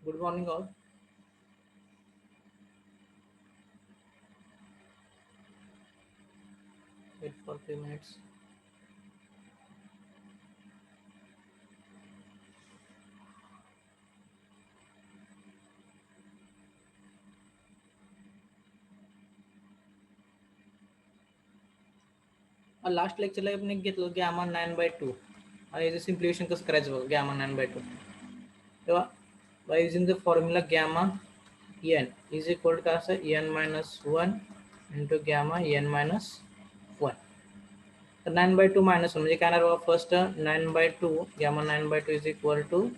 Good morning, all. Wait for 3 minutes. Last लेक्चरला आपण घेतलं gamma 9/2 आणि याचं सिम्प्लिफिकेशन कसं करायचं बघ गॅमा 9/2 तेव्हा by using the formula gamma n is equal to असं n-1 इंटू गॅमा n-1 तर 9/2 -1 म्हणजे काय येणार बघा first 9/2 gamma 9/2 is equal to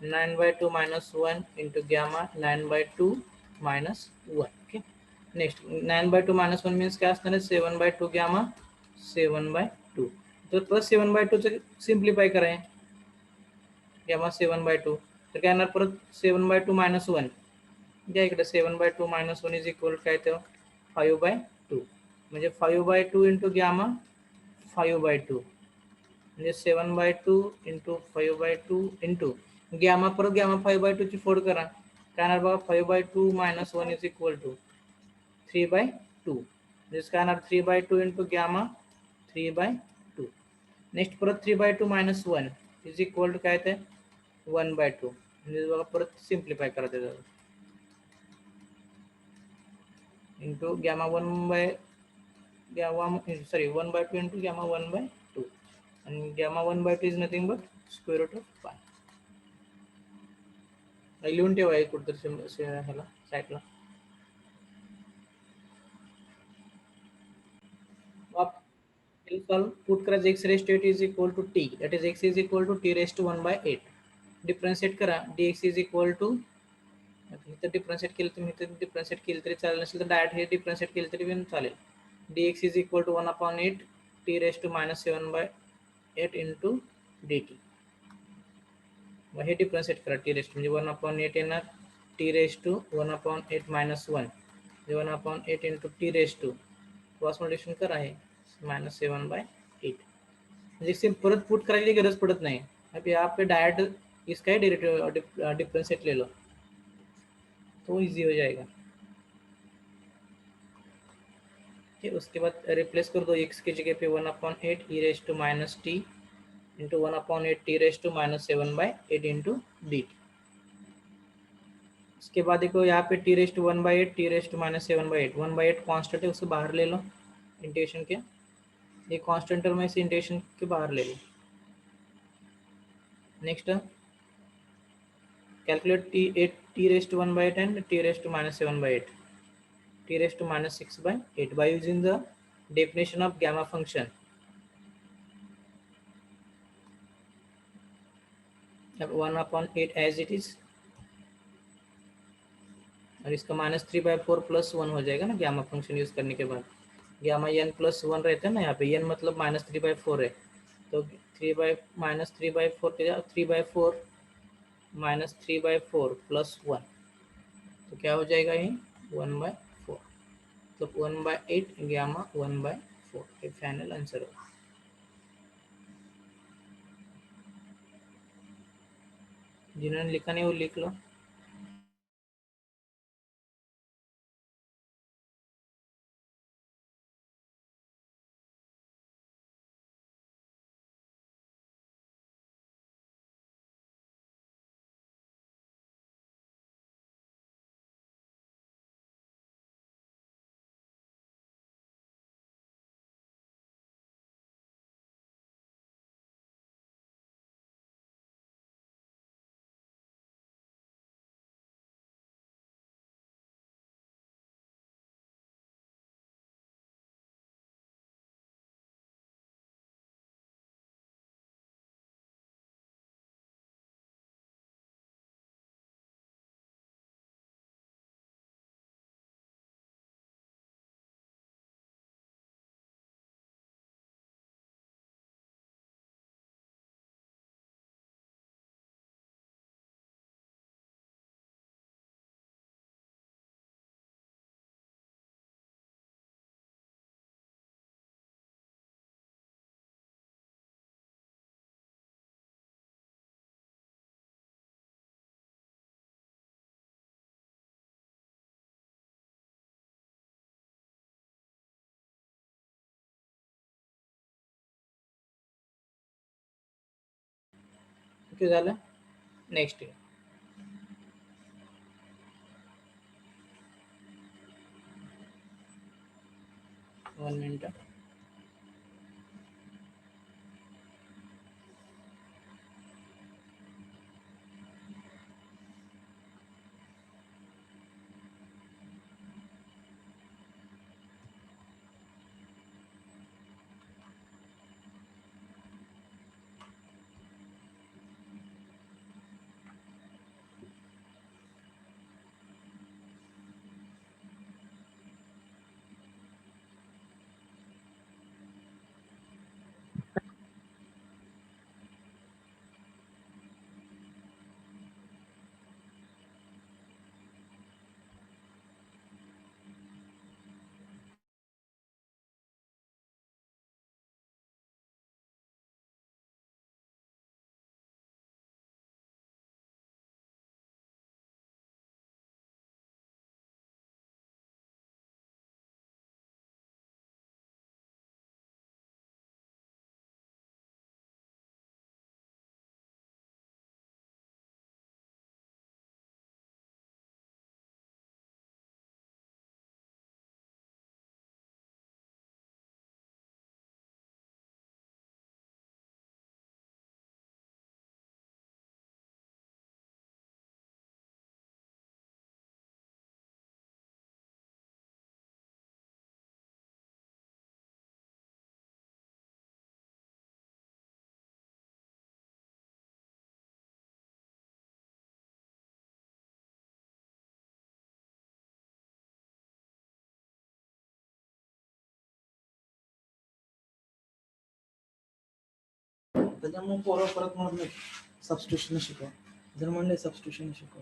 9/2 -1 into gamma 9/2 -1 okay next 9/2 -1 means काय असणार आहे 7/2 गॅमा 7/2 तर प्लस 7/2 चं सिम्प्लिफाय कराय गॅमा 7/2 तर काय येणार परत 7/2 -1 द्या इकडे 7/2 -1 इज इक्वल काय तर 5/2 म्हणजे 5/2 इंटू गॅमा 5/2 म्हणजे 7/2 इंटू 5/2 इंटू गॅमा परत गॅमा 5/2 ची फोड करा काय येणार बघा 5/2 -1 इज इक्वल टू 3/2 म्हणजे काय येणार 3/2 इंटू गॅमा 3/2 नेक्स्ट परत 3/2 -1 इज इक्वल टू काय ते 1/2 म्हणजे बघा परत सिम्प्लिफाय करा त्याचं इंटू गॅमा 1/2 इंटू गॅमा 1/2 आणि gamma 1/2 is nothing but square root of pi लिहून ठेवा एक कुठतरी ह्याला साईडला आप पुट करा x raised to 8 is equal to t that is x is equal to t raised to 1/8 differentiate करा dx is equal to इथं डिफरन्शिएट केलं तुम्ही इथं डिफरन्शिएट केलं तरी चालेल नसेल तर डायरेक्ट हे डिफरन्शिएट केलं तरी पण चालेल dx is equal to 1/8 t raised to -7/8 into dt मग हे डिफरन्शिएट करा t raised म्हणजे 1/8 येणार t raised to 1/8 -1 म्हणजे 1/8 into t raised to cross multiplication करा है -7/8 म्हणजे परत पुट करायची गरज पड़त नहीं अब यहाँ पे डायरेक्ट इसका ही डिफरेंशिएट ले लो तो इजी हो जाएगा ठीक उसके बाद रिप्लेस कर दो x की जगह पे 1/8 e raise to minus t into 1/8 t raise to -7/8 into d उसके बाद देखो यहाँ पे t raise to 1/8 t raise to -7/8 1/8 constant है उसे बाहर ले लो इंटीग्रेशन के ये कांस्टेंट टर्म है इसे इंटीग्रेशन के बाहर ले लो next calculate t raised to 1/8 and t raised to -7/8 t raised to -6/8 by using the definition of gamma function अब 1/8 as it is और इसका -3/4 + 1 हो जाएगा ना गामा फंक्शन यूज करने के बाद गामा n + 1 रहता है ना यहाँ पे n मतलब -3/4 है तो 3/4 3/4 -3/4 + 1 तो क्या हो जाएगा ये 1/4 तो 1/8 गामा 1/4 ये फाइनल आंसर होगा जिन्होंने लिखा नहीं वो लिख लो ओके झालं. Next 1 minute. त्याच्यामुळे पोरं परत म्हणलं सबस्टिट्यूशन शिकव. जर म्हणले सबस्टिट्यूशन शिकव,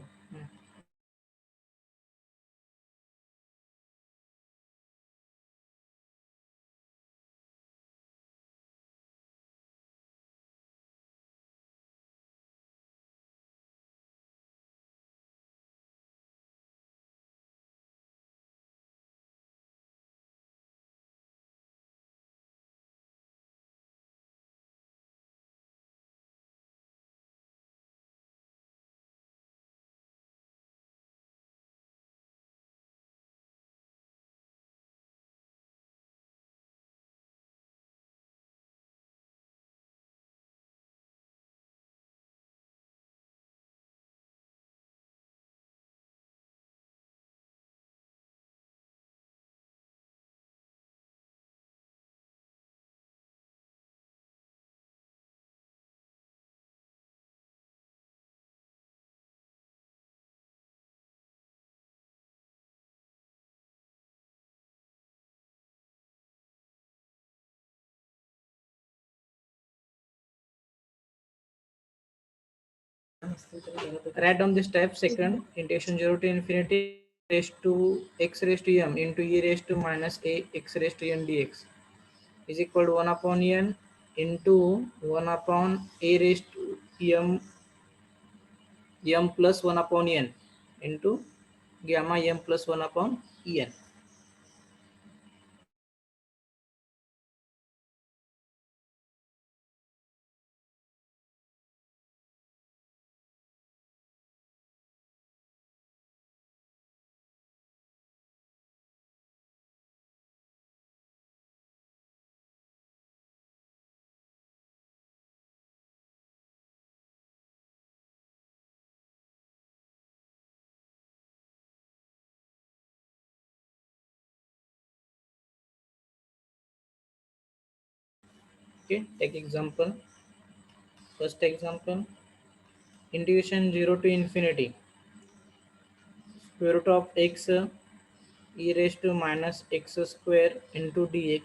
write down this step. Second, integration 0 to infinity raised to x raised to m into e raised to minus a x raised to n dx is equal to 1 upon n into 1 upon a raised to m plus 1 upon n into gamma m plus 1 upon en. Okay, take example. First example, integration 0 to infinity square root of x e raised to minus x square into dx.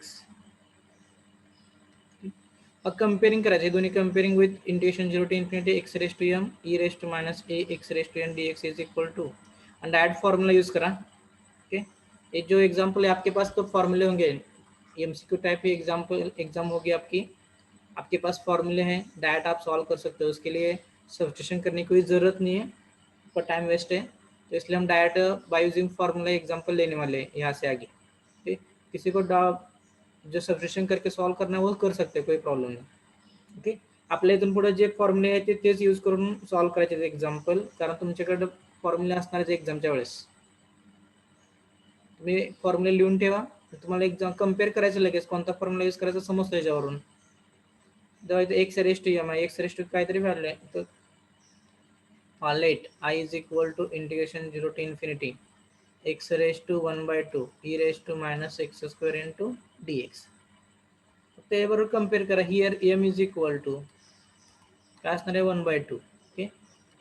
अब comparing करायचे दोन्ही comparing with integration 0 to infinity x raised to m e raised to minus a x raised to n dx is equal to and add formula use करा. Okay, ये जो example है आपके पास तो फॉर्मूले होंगे, एमसीक्यू टाइप की एग्जाम होगी आपकी, आपके पास फॉर्मूले हैं, डायरेक्ट आप सॉल्व कर सकते हो. उसके लिए सब्स्टिट्यूशन करने की कोई ज़रूरत नहीं है, पर टाइम वेस्ट है, तो इसलिए हम direct by using formula example लेने वाले हैं यहाँ से आगे. ठीक, किसी को जो सब्स्टिट्यूशन करके सॉल्व करना है वो कर सकते हैं, कोई प्रॉब्लम नहीं. ओके, आपल्या इथून पुढे जे फॉर्म्युले आहेत तेच यूज करून सॉल्व्ह करायचे एक्झाम्पल, कारण तुमच्याकडे फॉर्म्युले असणार एक्झामच्या वेळेस. तुम्ही फॉर्म्युले लिहून ठेवा, तुम्हाला एक्झाम कम्पेअर करायचं लगेच कोणता फॉर्म्युला यूज करायचा समजतं याच्यावरून. जेव्हा इथे एक्स रेस टू एम आहे, एक्स रेस टू काहीतरी व्हॅल्यू आहे तर late I is equal to integration 0 to infinity x raised to 1 by 2 e raised to minus x square into dx. ते बरोबर कम्पेअर करा. Here m is equal to काय असणार आहे 1 by 2. Okay,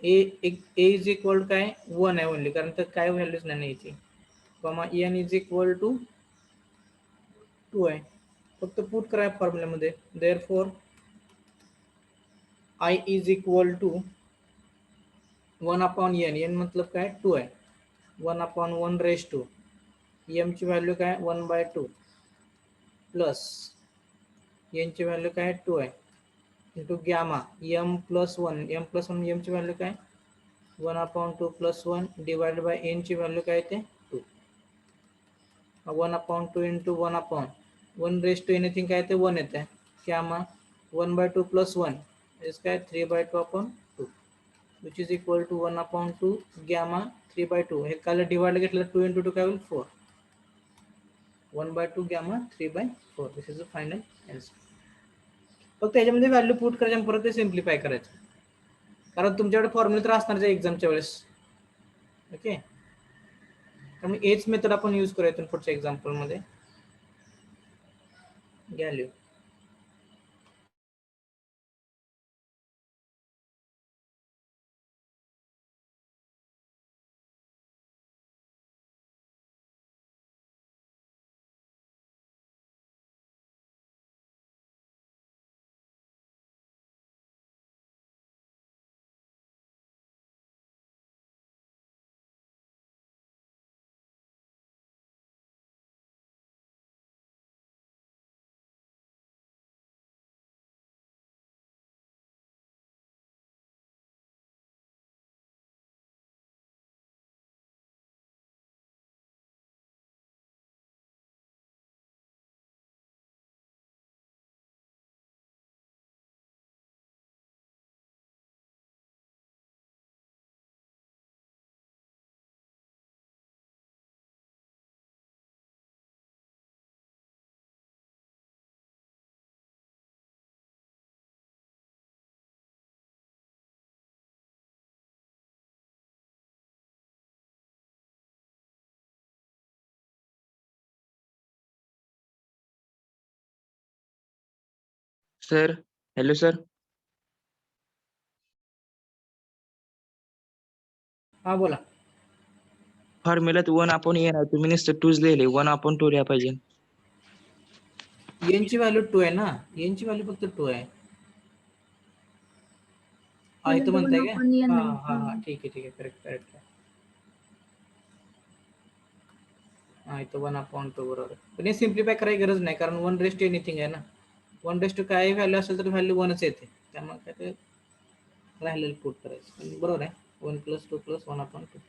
a is equal to काय 1 आहे only, कारण तर काय व्हॅल्यूज नाही याची. Comma n is equal to 2 आहे. फक्त पुट करा फॉर्म्युल्यामध्ये. Therefore I is equal to 1 upon n मतलब काय 2 आहे. 1 अपॉन 1 रेस टू m ची व्हॅल्यू काय 1 by 2 प्लस n ची व्हॅल्यू काय 2 आहे into gamma m plus 1 m ची व्हॅल्यू काय 1 upon 2 plus 1 divided by n ची व्हॅल्यू काय ते 2. 1 upon 2 into 1 upon 1 raise to anything काय ते 1 येते. गॅमा 1 by 2 प्लस 1 इज काय 3 by 2 upon 2 which is equal to 1 upon 2 gamma 3 by 2. हे काल डिवाइड घेतलं 2 into 2 काय होईल 4. 1 by 2 gamma 3 by 4. This is the final answer. फक्त याच्यामध्ये व्हॅल्यू पुट करायचं आणि परत ते सिम्प्लिफाय करायचं, कारण तुमच्याकडे फॉर्म्युला तर असणार एक्झामच्या वेळेस. ओके, त्यामुळे हेच मेथड आपण यूज करूया पुढच्या एक्झाम्पल मध्ये. Value sir, hello sir. हा बोला. फॉर्म्युल्यात 1 अपॉन n आहे, तुम्ही नुसतं 2 लिहिले, 1 अपॉन 2 लिहा पाहिजे. n ची व्हॅल्यू 2 आहे ना, n ची व्हॅल्यू फक्त 2 आहे. इथं म्हणताय का? हा ठीक आहे करेक्ट. हा इथं 1 अपॉन 2 बरोबर. पण हे सिम्प्लिफाय करायची गरज नाही, कारण 1 रेस टू एनिथिंग आहे ना. 1 रेस टू काही व्हॅल्यू असेल तर व्हॅल्यू 1च येते, त्यामुळे काय ते राहिलेलं पुट करायचं. बरोबर आहे. 1 प्लस 2 प्लस 1 अपॉन 2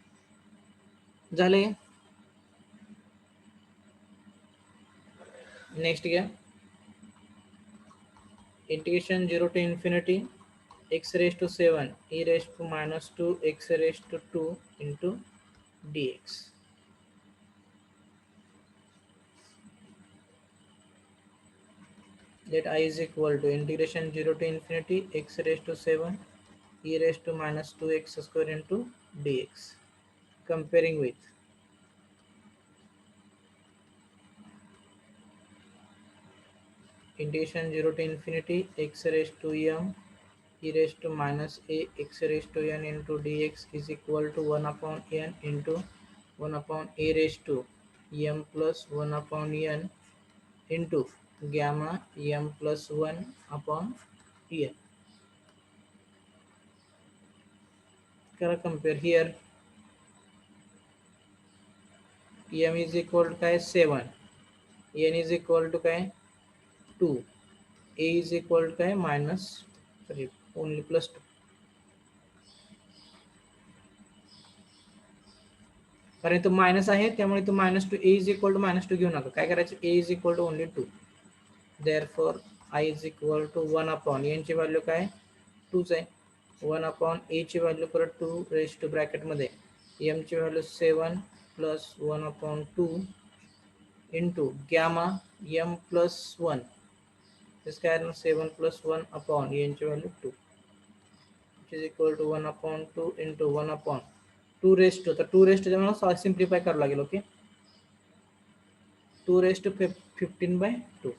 झाले. नेक्स्ट घ्या. Integration 0 to infinity x raised to 7 e raised to minus 2 x raised to 2 into dx. That I is equal to integration 0 to infinity x raised to 7 e raised to minus 2x square into dx. Comparing with integration 0 to infinity x raised to m e raised to minus a x raised to n into dx is equal to 1 upon n into 1 upon a raised to m plus 1 upon n into gamma m plus 1 upon n. Kara compare here. m is equal to काय 7, n is equal to काय 2, a is equal to काय minus only plus 2. कारण इथं minus आहे, त्यामुळे इथं -2 a is equal to -2 घेऊ नका. काय करायचं, a is equal to only 2. Therefore I is equal to 1 upon यांची व्हॅल्यू काय 2च आहे. 1 अपॉन ए ची व्हॅल्यू परत 2 रेज टू ब्रॅकेटमध्ये एम ची value 7 plus 1 upon 2 into gamma m plus 1 this काय 7 प्लस 1 अपॉन यांची value 2 which is equal to 1 upon 2 into 1 upon 2 raised to, तर 2 raised to मला सिम्प्लिफाय करावं लागेल. Okay 2 raised to 15/2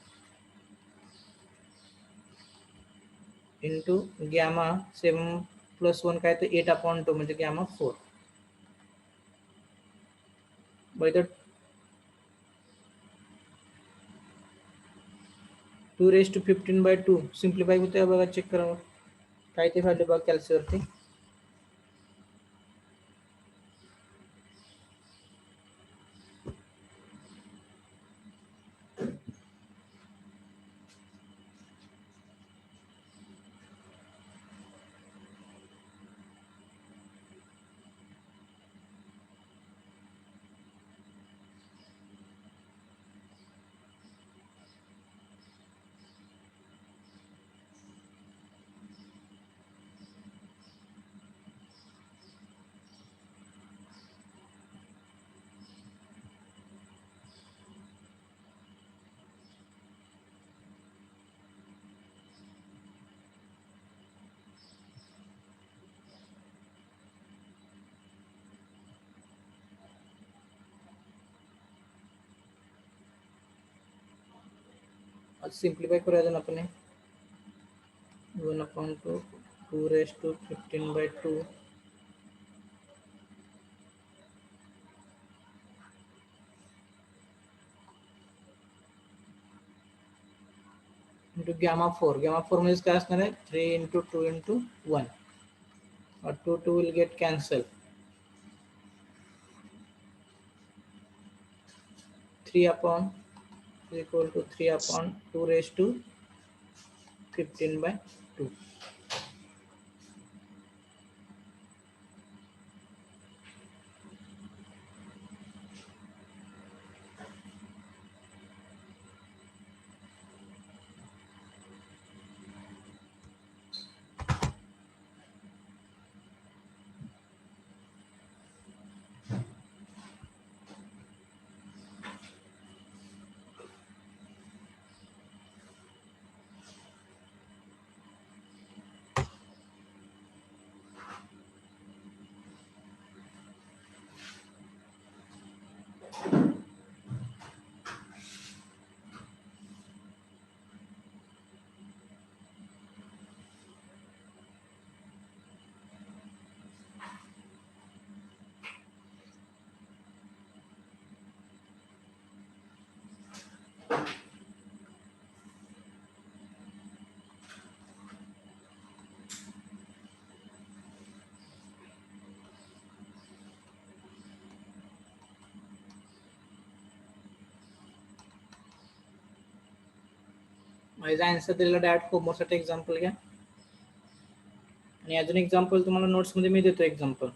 into gamma 7 plus 1 काय तर 8 अपॉन 2 म्हणजे gamma 4 by the 2 raised to 15/2 simplify होते बघा, चेक करा काय ते व्हॅल्यू बघा कॅल्सीवरती. सिम्प्लिफाय करूया अजून आपण 1 upon 2 2 raised to 15/2 into gamma 4 म्हणजे काय असणार आहे 3 into 2 into 1 or 2 will get cancelled. 3 upon is equal to 3 upon 2 raised to 15/2. माझा आन्सर दिलेला डायरेक्ट होमवर्कसाठी एक्झाम्पल घ्या आणि अजून एक्झाम्पल तुम्हाला नोट्समध्ये मी देतो एक्झाम्पल.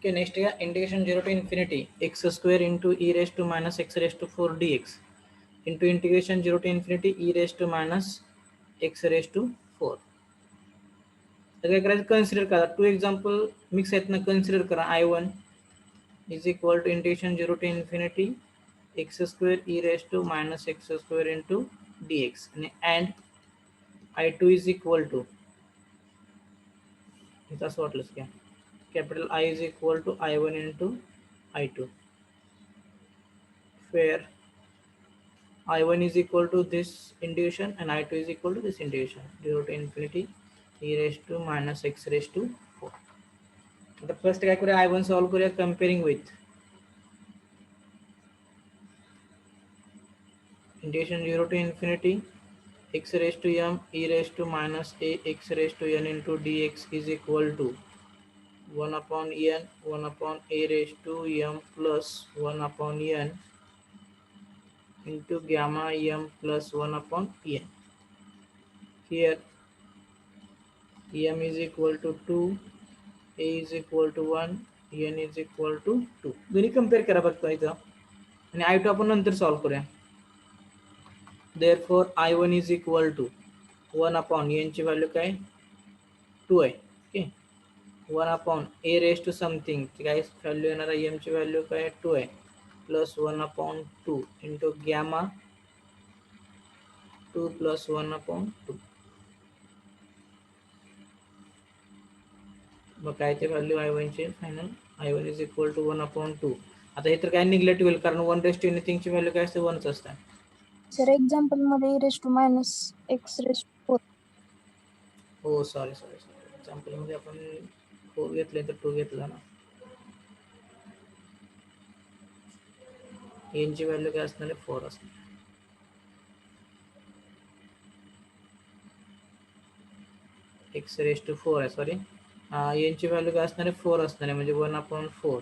Okay, next है integration 0 to infinity x square into e raised to minus x raised to 4 dx into integration 0 to infinity e raised to minus x raised to 4. तर काय करायचं, consider करा 2 एक्झाम्पल मिक्स आहेत ना, consider करा. I1 is equal to integration 0 to infinity x square e raised to minus x square into dx and I2 is equal to इथं असं वाटलंच क्या, capital I is equal to I1 into I2, where I1 is equal to this integration and I2 is equal to this integration 0 to infinity e raised to minus x raised to 4. आता first काय करूया, I1 solve करूया comparing with integration 0 to infinity x raised to m e raised to minus a x raised to n into dx is equal to 1 upon n 1 upon a raised to m plus 1 upon n into gamma m plus 1 upon n. Here m is equal to 2, a is equal to 1, n is equal to 2. दोन्ही compare करा फक्त इथं आणि I2 आपण नंतर solve करूया. Therefore I1 is equal to 1 upon n ची value काय 2 आहे. Okay, 1 upon a raised to something काय व्हॅल्यू येणार आहे, m ची व्हॅल्यू काय 2 आहे plus 1 upon 2 into gamma 2 plus 1 upon 2. मग काय ते व्हॅल्यू I1 ची final I1 is equal to 1 upon 2. आता हे तर काय निगलेक्ट होईल कारण 1 raised to anything ची व्हॅल्यू काय असते 1च असते. सर एक्झाम्पल मध्ये e raised to minus x raised to 4. हो सॉरी एक्झाम्पल मध्ये आपण 4 घेतले तर 2 घेतला ना. n ची व्हॅल्यू काय असणार आहे 4 असणार. x raised to 4 आहे सॉरी, n ची व्हॅल्यू काय असणार आहे 4 असणार आहे म्हणजे 1 upon 4.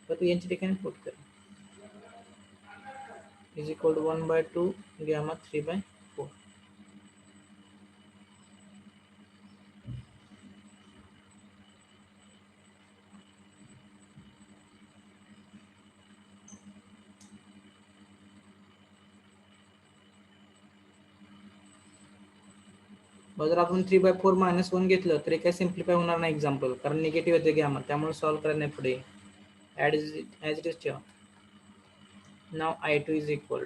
तर तू n ची ठिकाणी पुट कर is equal to 1/2 gamma 3/4. जर आपण 3/4 मायनस 1 घेतलं तरी काय सिम्प्लिफाय होणार नाही एक्झाम्पल, कारण निगेटिव्ह येते गॅमा, त्यामुळे सॉल्व्ह करायला नाही पुढे ॲड ॲज इट इज ठेवा. नाव I2 is equal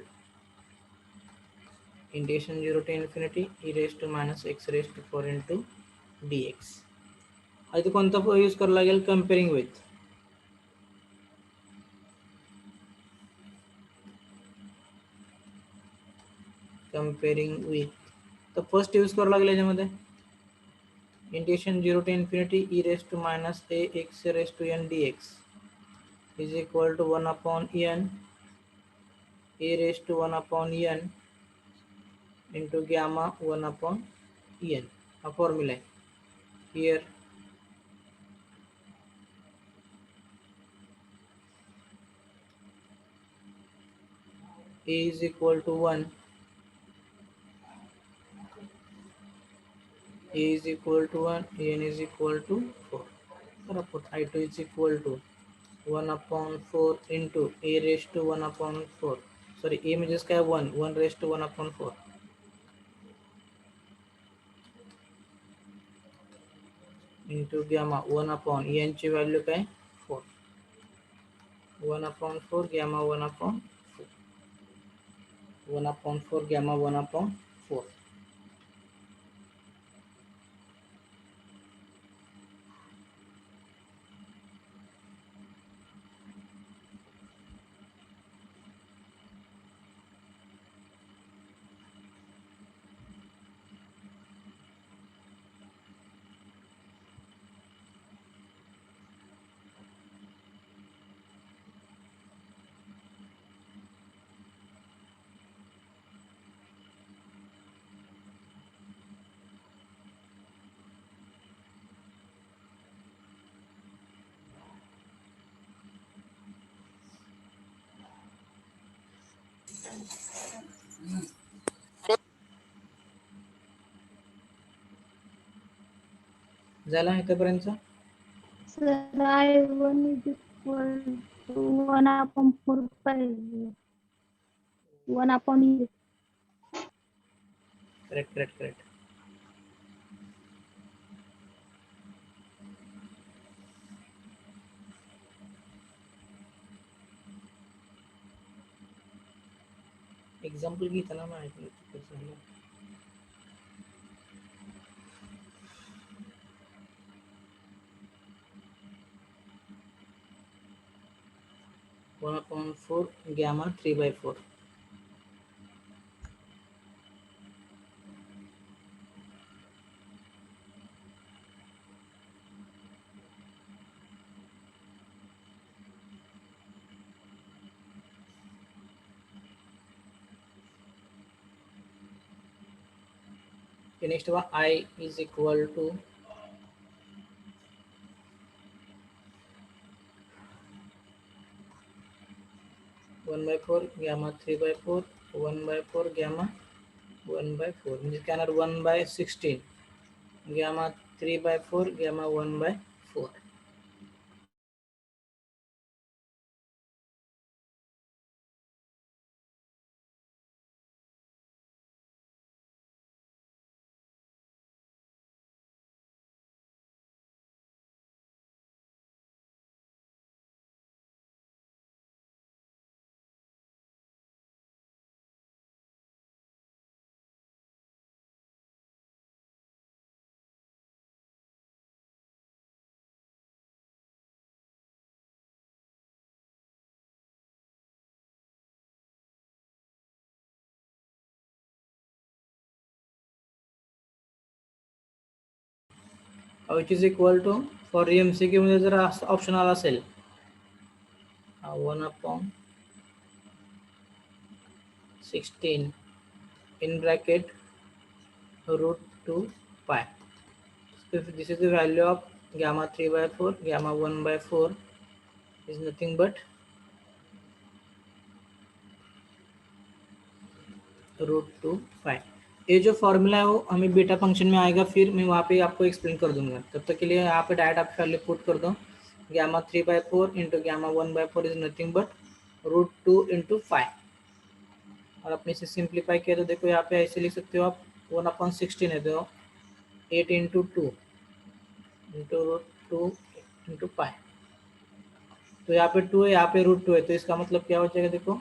integration 0 to infinity e raised to minus x raised to 4 into dx. इथे कोणता यूज करायला लागेल, कंपेअरिंग विथ. कंपेअरिंग विथ तर फर्स्ट यूज करावं लागेल याच्यामध्ये integration 0 to infinity e raised to minus a x raised to n dx is equal to 1 upon n a raised to 1 upon n into gamma 1 upon n. हा formula आहे. Here a is equal to 1, a is equal to 1, n is equal to 4. तर put I2 is equal to 1 upon 4 into a raised to 1 upon 4. Sorry, a म्हणजेच काय 1 raised to 1 upon 4 into gamma 1 upon n ची value काय 4. 1 upon 4 gamma 1 upon 4. 1 upon 4 gamma 1 upon 4. झाला इथपर्यंत. Sir, I1 is equal to 1/4 pi. 1/E. Correct. Example घेता ना मैं ऐकलं कसं झालं. 1/4 gamma 3/4. Okay, next one, I is equal to 1/4 gamma 3/4 1/4 gamma 1/4 म्हणजे काय येणार 1/16 gamma 3/4 gamma 1/4. which is equal to for MCQ मध्ये जर ऑप्शन आला असेल 1/16 in bracket √2 pi. If this is the value of gamma 3/4 gamma 1/4 is nothing but √2 pi. ये जो formula है वो हमें बीटा फंक्शन में आएगा, फिर मैं वहाँ पे आपको एक्सप्लेन कर दूंगा. तब तक के लिए यहाँ पे डायरेक्ट आप पहले पुट कर दो gamma 3/4 into gamma 1/4 is nothing but √2 into 5. और अपने इसे सिंप्लीफाई किया तो देखो यहाँ पे ऐसे लिख सकते हो आप 1/16 है तो 8 इंटू 2 इंटू √2 इंटू 5. तो यहाँ पे 2 है, यहाँ पे √2 है, तो इसका मतलब क्या हो जाएगा देखो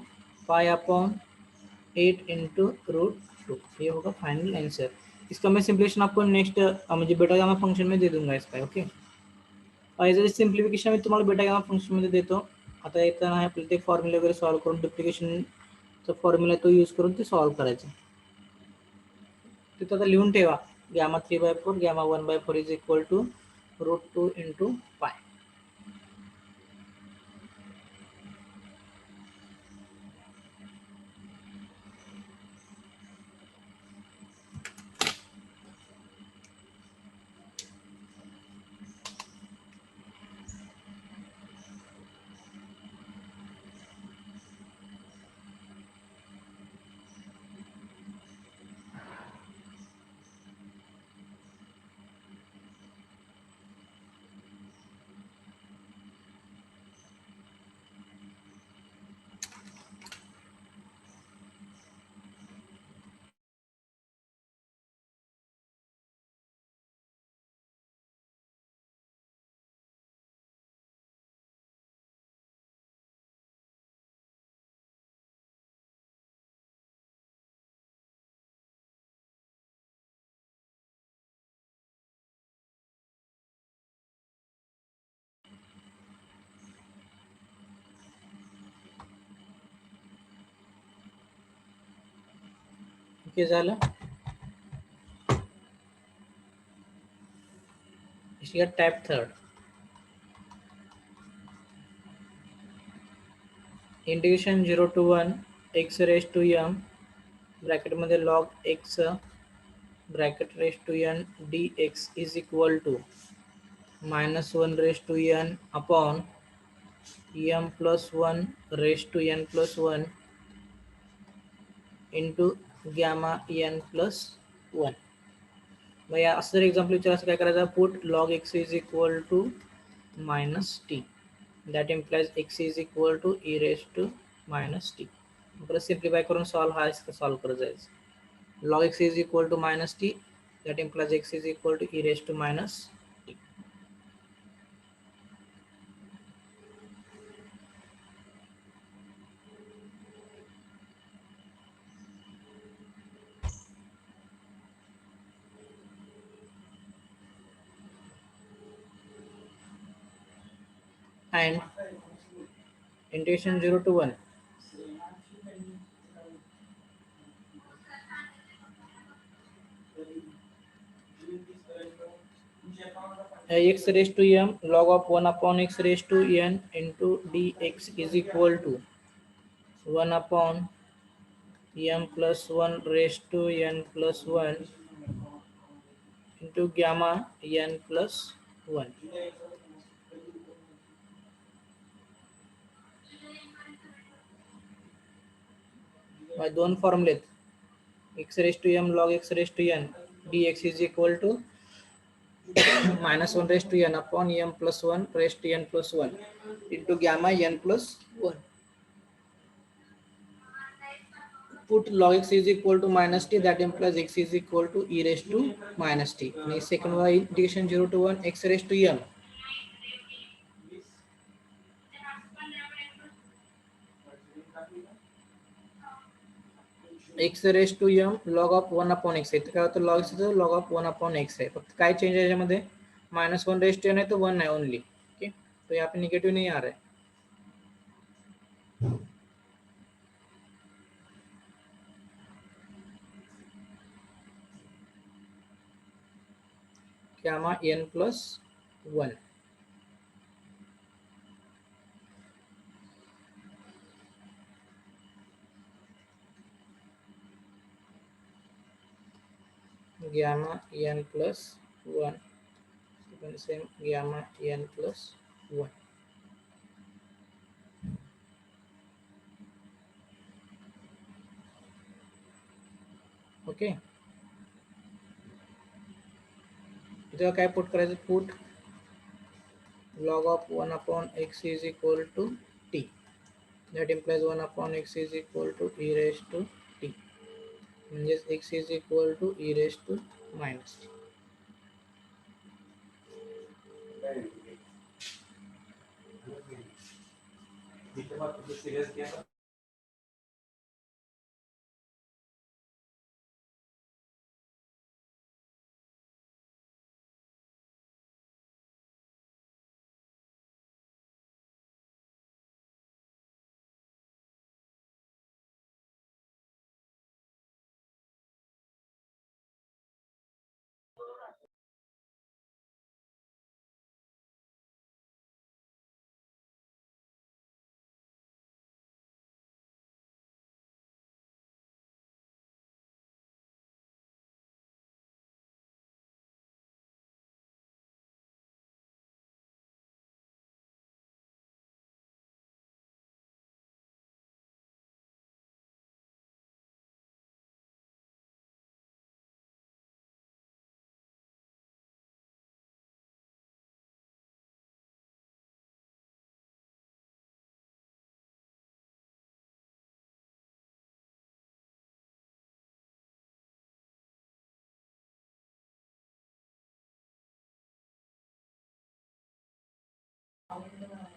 5/8 इंटू √2. ये होगा फाइनल आंसर. इसका मैं सिंप्लिफिकेशन आपको नेक्स्ट म्हणजे बेटा गामा फंक्शन में दे दूंगा इसका. ओके, और याचं सिंप्लिफिकेशन मी तुम्हाला बेटा गामा फंक्शन मध्ये देतो. आता येताना आहे आपल्याला ते फॉर्म्युला वगैरे सॉल्व करून डुप्लिकेशनचा फॉर्म्युला तो यूज करून ते सॉल्व करायचं. तिथं आता लिहून ठेवा gamma 3/4 gamma 1/4 is equal to √2 into pi. Okay झालं. टॅप third integration 0 to 1 x raise to m bracket मध्ये log x bracket raise to n dx is equal to -1 raise to n upon m plus 1 raise to n plus 1 into gamma n plus 1. मग या असं जर example विचार असं काय करायचं put log x is equal to minus t. That implies x is equal to e raised to minus t. परत simplify करून सॉल्व हा इसका सॉल्व कर जायचं. log x is equal to minus t. That implies x is equal to e raised to minus t. And integration 0 to 1. X raised to m log of 1 upon x raised to n into dx is equal to 1 upon m plus 1 raised to n plus 1 into gamma n plus 1. by दोन फॉर्मुले x raised to m log x raised to n dx is equal to minus 1 raised to n upon m plus 1 raised to n plus 1 into gamma n plus 1. Put log x is equal to minus t, that implies x is equal to e raised to minus t. And second one integration 0 to 1 x raised to m. x raised to m log of 1 upon x आहे. तर काय होतं log x log of 1 upon x आहे. फक्त काय change आहे याच्यामध्ये minus 1 raised to n है तो 1 है ओनली. ओके, तो यहाँ पे निगेटिव नहीं आ रहा है. gamma n plus 1. gamma n plus 1. Same gamma n plus 1. Okay. इथं काय पुट करायचं, put log of 1 upon x is equal to t. That implies 1 upon x is equal to e raised to t. म्हणजेच x is equal to e raised to minus t.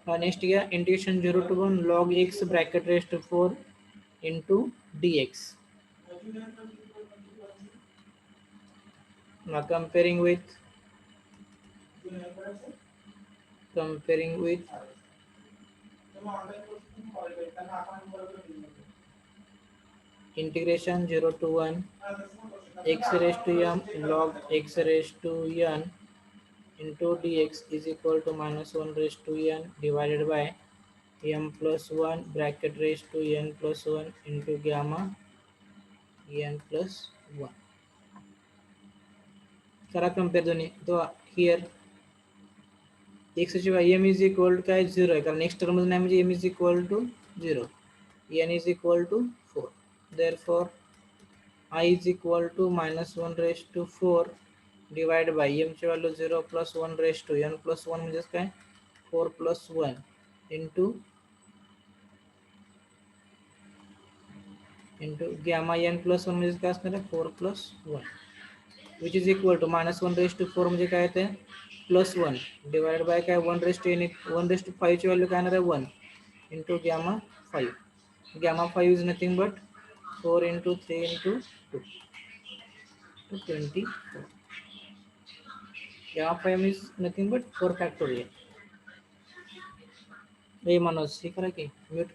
Next गया integration 0 to 1 log x bracket raised to 4 into dx. Now comparing with integration 0 to 1 x raised to m log x raised to n into dx is equal to minus 1 raised to n divided by m plus 1 bracket raised to n plus 1 into gamma n plus 1. करा compare दोन्ही. तो here x ची m is equal to काय 0 आहे, कारण next term नाही म्हणजे m is equal to 0, n is equal to 4. Therefore I is equal to minus 1 raised to 4 divide by m ची value 0 plus 1 raised to n plus 1 म्हणजेच काय 4 plus 1 into gamma n plus 1 म्हणजे काय असणार आहे 4 plus 1 which is equal to minus 1 raised to 4 म्हणजे काय येते plus 1 divided by काय 1 raised to n 1 raised to 5 ची व्हॅल्यू काय येणार आहे 1 into gamma 5. Gamma 5 is nothing but 4 into 3 into 2 to 24. Gamma 5 is nothing but 4 factorial. ये मनोज ठीक है कि mute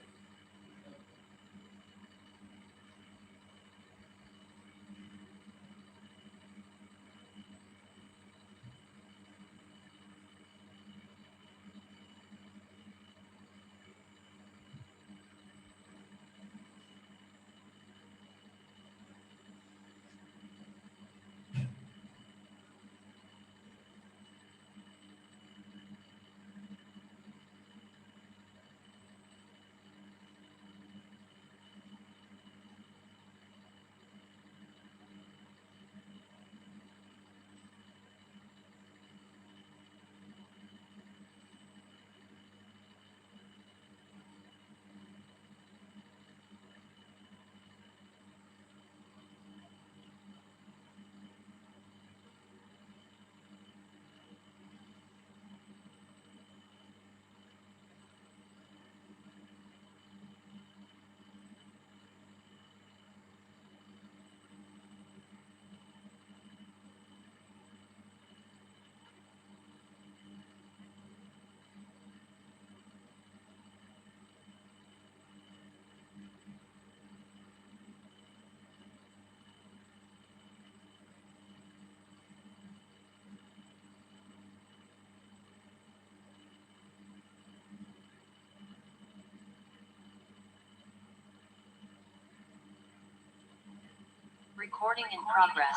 Recording in progress.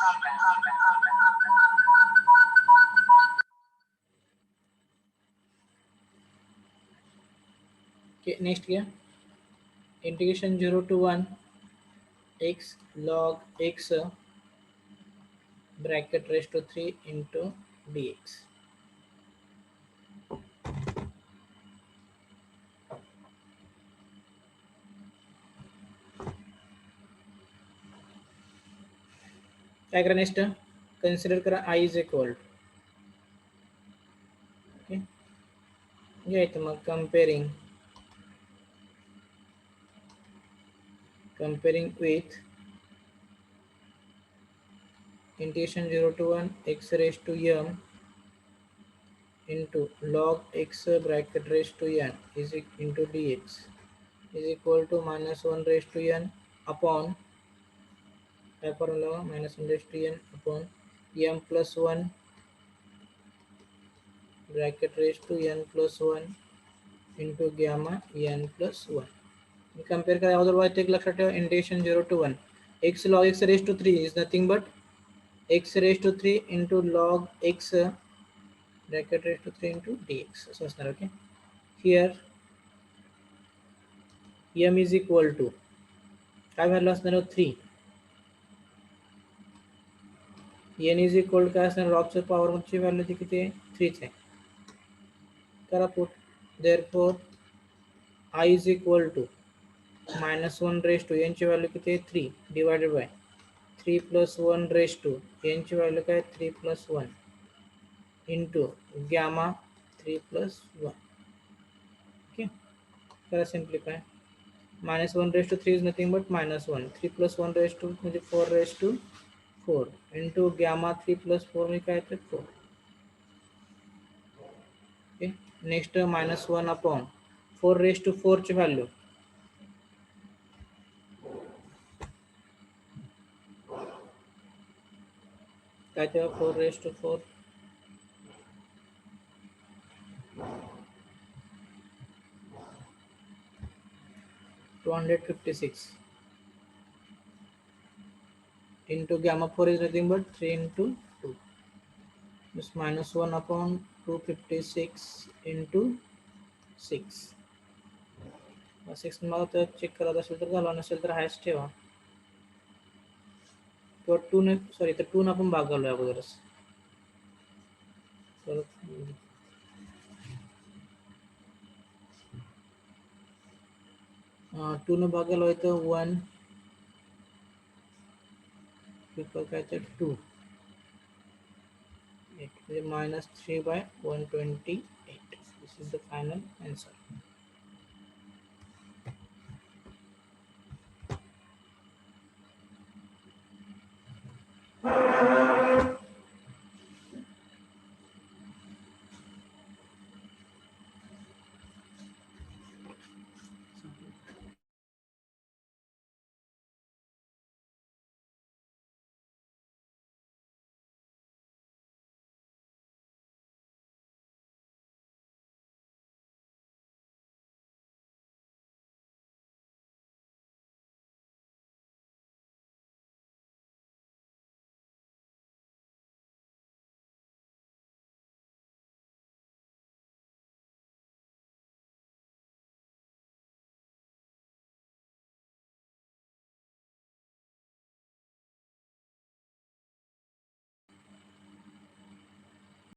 Okay, next here integration 0 to 1 x log x bracket raised to 3 into dx. काय करा next consider करा I is equal to okay घ्यायचं मग comparing with integration 0 to 1 x raised to m into log x bracket raised to n is into dx is equal to minus 1 raised to n upon formula minus 1 raised to n upon m plus 1 bracket raised to n plus 1 into gamma n plus 1. Compare करा otherwise एक लक्षात ठेवा integration 0 to 1 x log x raised to 3 is nothing but x raised to 3 into log x bracket raised to 3 into dx असं असणार okay here m is equal to काय value असणार 3 n is equal काय असणार लॉगच्या power ची value ती किती आहे 3 आहे करा put therefore I is equal to minus 1 raised to n ची व्हॅल्यू किती आहे 3 divided by 3 plus 1 raised to n ची व्हॅल्यू काय 3 plus 1 into gamma 3 plus 1 okay करा simplify minus 1 raised to 3 is nothing but minus 1 3 plus 1 raised to म्हणजे 4 raised to 4 into gamma 3 plus 4 म्हणजे काय येते 4 okay next minus 1 upon 4 raised to 4 ची value काय तेव्हा 4 raised to 4 256 into gamma 4 is nothing but 3 into 2 this minus 1 upon 256 into 6 6 मला तर check करत असेल तर झालं नसेल तर हायच ठेवा किंवा 2 ने सॉरी तर 2 आपण भागवलोय अगोदरच तर टू ने भागायला होय तर 1 इक्वल काय तर 2 म्हणजे -3/128. This is the final answer.